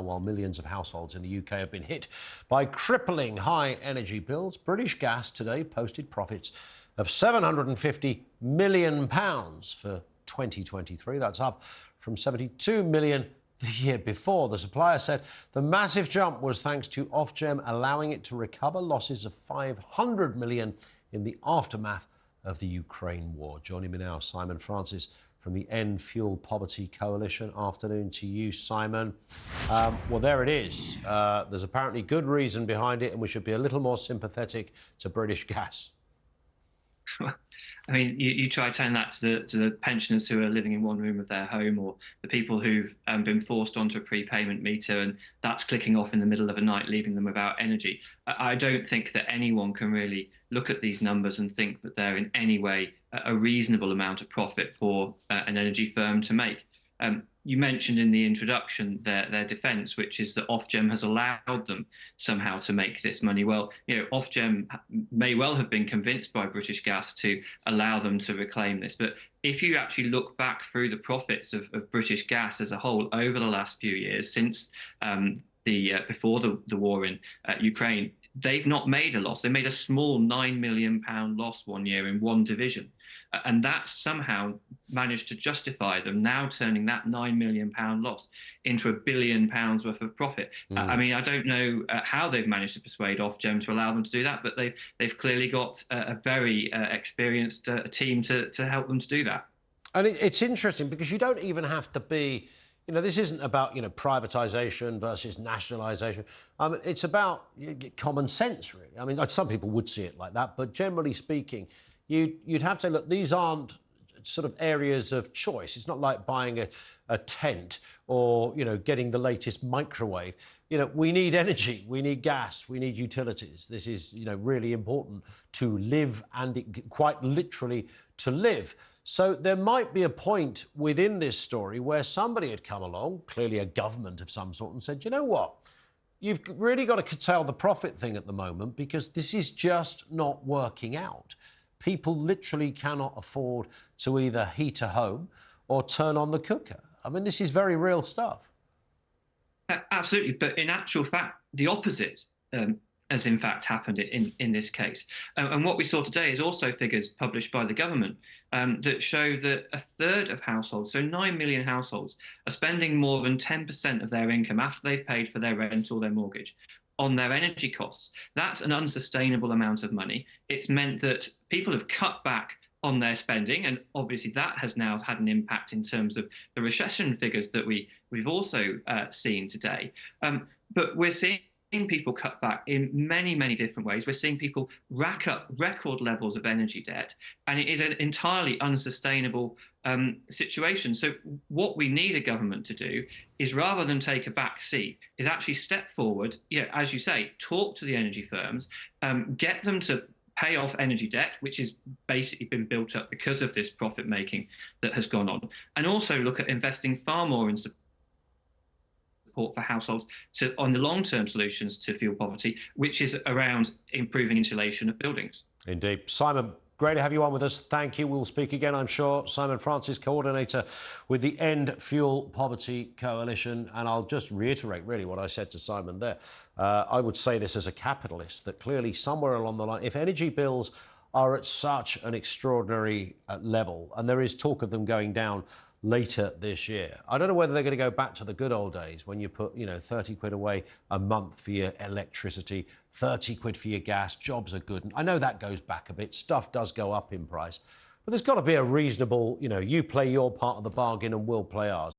while millions of households in the UK have been hit by crippling high energy bills. British Gas today posted profits of £750 million for 2023. That's up from £72 million the year before. The supplier said the massive jump was thanks to Ofgem allowing it to recover losses of £500 million in the aftermath of the Ukraine war. Joining me now, Simon Francis from the End Fuel Poverty Coalition. Afternoon to you, Simon. Well, there it is. There's apparently good reason behind it, and we should be a little more sympathetic to British Gas. I mean, you try telling that to the pensioners who are living in one room of their home, or the people who've been forced onto a prepayment meter and that's clicking off in the middle of the night, leaving them without energy. I don't think that anyone can really look at these numbers and think that they're in any way a reasonable amount of profit for an energy firm to make. You mentioned in the introduction their defence, which is that Ofgem has allowed them somehow to make this money. Well, Ofgem may well have been convinced by British Gas to allow them to reclaim this. But if you actually look back through the profits of British Gas as a whole over the last few years, since before the war in Ukraine, they've not made a loss. They made a small £9 million loss one year in one division. And that somehow managed to justify them now turning that £9 million loss into £1 billion worth of profit. I mean, I don't know how they've managed to persuade Ofgem to allow them to do that, but they've clearly got a very experienced team to help them to do that. And it's interesting because you don't even have to be, this isn't about, privatisation versus nationalisation. It's about common sense, really. I mean, some people would see it like that, but generally speaking, you'd have to look, these aren't sort of areas of choice. It's not like buying a tent or, getting the latest microwave. We need energy, we need gas, we need utilities. This is, really important to live and quite literally to live. So there might be a point within this story where somebody had come along, clearly a government of some sort, and said, you know what? You've really got to curtail the profit thing at the moment because this is just not working out. People literally cannot afford to either heat a home or turn on the cooker. I mean, this is very real stuff. Absolutely. But in actual fact, the opposite has in fact happened in this case. And what we saw today is also figures published by the government that show that a third of households, so 9 million households, are spending more than 10% of their income after they've paid for their rent or their mortgage on their energy costs. That's an unsustainable amount of money. It's meant that people have cut back on their spending, and obviously that has now had an impact in terms of the recession figures that we've also seen today. But we're seeing people cut back in many, many different ways. We're seeing people rack up record levels of energy debt, and it is an entirely unsustainable situation. So what we need a government to do is, rather than take a back seat, is actually step forward, as you say, talk to the energy firms, get them to pay off energy debt, which has basically been built up because of this profit making that has gone on, and also look at investing far more in support for households on the long-term solutions to fuel poverty, which is around improving insulation of buildings. Indeed. Simon, great to have you on with us. Thank you. We'll speak again, I'm sure. Simon Francis, coordinator with the End Fuel Poverty Coalition. And I'll just reiterate really what I said to Simon there. I would say this as a capitalist, that clearly somewhere along the line, if energy bills are at such an extraordinary level, and there is talk of them going down later this year, I don't know whether they're going to go back to the good old days when you put, 30 quid away a month for your electricity, 30 quid for your gas. Jobs are good. And I know that goes back a bit. Stuff does go up in price. But there's got to be a reasonable, you play your part of the bargain and we'll play ours.